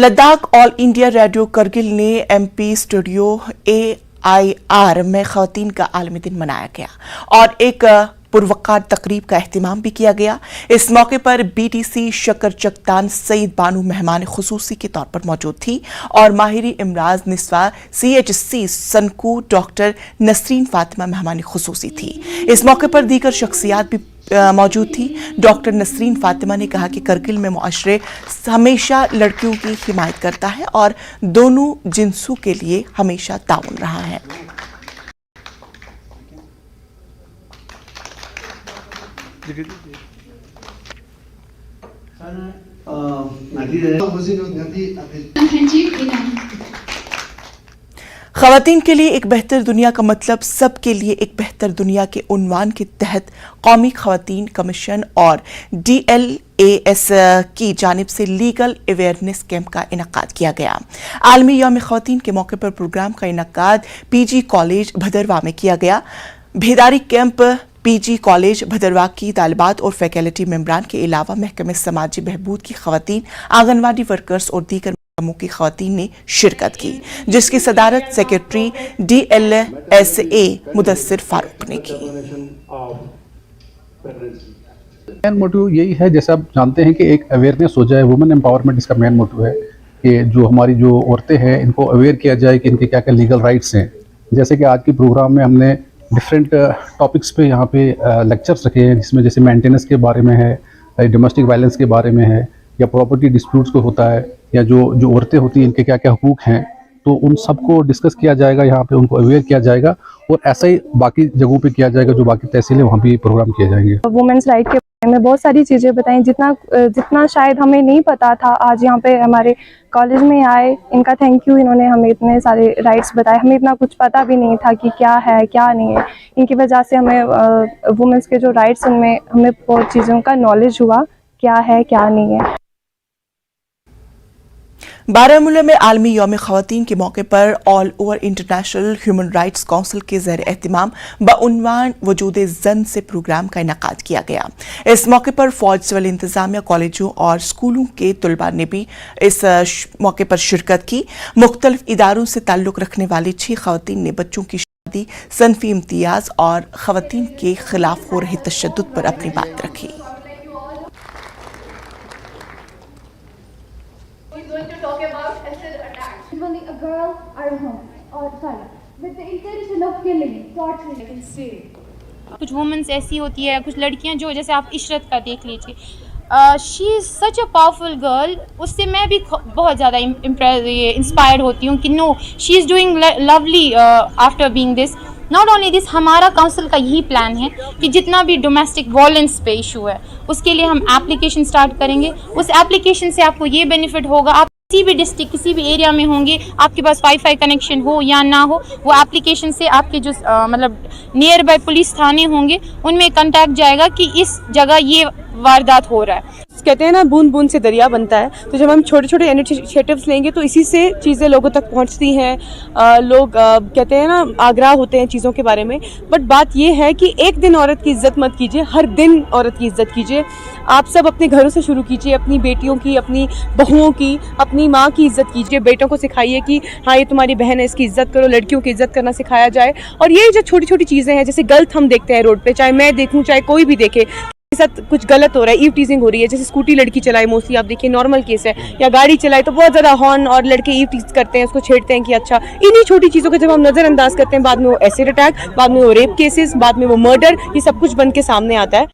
Ladakh all India radio Kargil ने MP studio AIR में खवातीन का आलमी दिन मनाया गया और एक पुरवकार तकरीब का एहतमाम भी किया गया। इस मौके पर BTC शक्कर चकतान सईद बानू मेहमान खुसूसी के तौर पर मौजूद थी और माहिरी इमराज निस्वा CHC सनकू डॉक्टर नसरीन फातिमा मेहमान खुसूसी थी। इस मौके पर दीगर शख्सियात भी मौजूद थी। डॉक्टर नसरीन फातिमा ने कहा कि करगिल में मुआशरे हमेशा लड़कियों की हिमायत करता है और दोनों जिन्सों के लिए हमेशा ताउन रहा है। खवातीन के लिए एक बेहतर दुनिया का मतलब सबके लिए एक बेहतर दुनिया के उन्वान के तहत कौमी खवातीन कमीशन और DLAS की जानिब से लीगल अवेयरनेस कैंप का इनकाद किया गया। आलमी यौम खवातीन के मौके पर प्रोग्राम का इनकाद PG कॉलेज भदरवा में किया गया। बेदारी कैंप PG कॉलेज भदरवा की तालिबात और फैकल्टी मेंबरान के अलावा महकमे समाजी बहबूद की खवातीन, आंगनवाड़ी वर्कर्स और दीगर की खवातीन ने शिरकत की, जिसकी सदारत सेक्रेटरी DLSA मुदस्सिर फारूक ने की। मेन मोटिव यही है, जैसे आप जानते हैं कि एक अवेयरनेस हो जाए, वुमेन एम्पावरमेंट इसका मेन मोटिव है कि जो हमारी जो औरतें हैं इनको अवेयर किया जाए कि इनके क्या क्या लीगल राइट्स हैं। जैसे कि आज के प्रोग्राम में हमने डिफरेंट टॉपिक्स पे यहाँ पे लेक्चर्स रखे हैं, जिसमें जैसे मेंटेनेंस के बारे में है, डोमेस्टिक वायलेंस के बारे में है, या प्रॉपर्टी डिस्प्यूट्स को होता है, या जो औरतें होती हैं इनके क्या क्या हुकूक हैं, तो उन सबको डिस्कस किया जाएगा, यहाँ पे उनको अवेयर किया जाएगा और ऐसा ही बाकी जगहों पे किया जाएगा, जो बाकी तहसीलें वहाँ भी प्रोग्राम किए जाएंगे। वुमेन्स राइट के बारे में बहुत सारी चीज़ें बताई, जितना शायद हमें नहीं पता था, आज यहाँ पे हमारे कॉलेज में आए, इनका थैंक यू। इन्होंने हमें इतने सारे राइट्स बताए, हमें इतना कुछ पता भी नहीं था कि क्या है क्या नहीं है। इनकी वजह से हमें वुमेन्स के जो राइट्स उनमें हमें बहुत चीज़ों का नॉलेज हुआ, क्या है क्या नहीं है। बारामूला में आलमी यौम खवातीन के मौके पर all over international human rights council के ज़ेर एहतमाम बउनवान वजूदे ज़न से प्रोग्राम का इनकाद किया गया। इस मौके पर फौज, सिविल इंतजामिया, कॉलेजों और स्कूलों के तलबा ने भी इस मौके पर शिरकत की। मुख्तलिफ इदारों से ताल्लुक़ रखने वाली 6 खवातीन ने बच्चों की शादी, सनफी इम्तियाज़ और खवातीन के खिलाफ हो रहे तशद्दुद पर अपनी बात रखी। A girl or a home, with the intention of killing, torturing. कुछ वुमेन्स ऐसी होती है, कुछ लड़कियां जो जैसे आप इशरत का देख लीजिए, she is such a powerful girl. उससे मैं भी बहुत ज़्यादा इंस्पायर्ड होती हूँ कि no, she is doing lovely after being this. Not only this, हमारा काउंसिल का यही प्लान है कि जितना भी डोमेस्टिक वायलेंस पे इशू है उसके लिए हम एप्लीकेशन स्टार्ट करेंगे। उस एप्लीकेशन से आपको ये बेनिफिट होगा, आप किसी भी डिस्ट्रिक्ट, किसी भी एरिया में होंगे, आपके पास वाईफाई कनेक्शन हो या ना हो, वो एप्लीकेशन से आपके जो मतलब नियर बाय पुलिस थाने होंगे उनमें कांटेक्ट जाएगा कि इस जगह ये वारदात हो रहा है। कहते हैं ना, बूंद बूंद से दरिया बनता है। तो जब हम छोटे छोटे इनिशिएटिव्स लेंगे तो इसी से चीज़ें लोगों तक पहुंचती हैं। लोग कहते हैं ना, आग्रह होते हैं चीज़ों के बारे में। बट बात ये है कि एक दिन औरत की इज्जत मत कीजिए, हर दिन औरत की इज्जत कीजिए। आप सब अपने घरों से शुरू कीजिए, अपनी बेटियों की, अपनी बहुओं की, अपनी माँ की इज्जत कीजिए। बेटों को सिखाइए कि हाँ, ये तुम्हारी बहन है, इसकी इज्जत करो। लड़कियों की इज्जत करना सिखाया जाए। और ये जो छोटी छोटी चीज़ें हैं, जैसे गलत हम देखते हैं रोड पे, चाहे मैं देखूँ चाहे कोई भी देखे, साथ कुछ गलत हो रहा है, ईव टीजिंग हो रही है, जैसे स्कूटी लड़की चलाए, मोस्टली आप देखिए नॉर्मल केस है, या गाड़ी चलाए तो बहुत ज़्यादा हॉर्न और लड़के ईव टीज करते हैं, उसको छेड़ते हैं कि अच्छा। इन्हीं छोटी चीज़ों को जब हम नज़रअंदाज करते हैं, बाद में वो एसिड अटैक, बाद में वो रेप केसेस, बाद में वो मर्डर, ये सब कुछ बन के सामने आता है।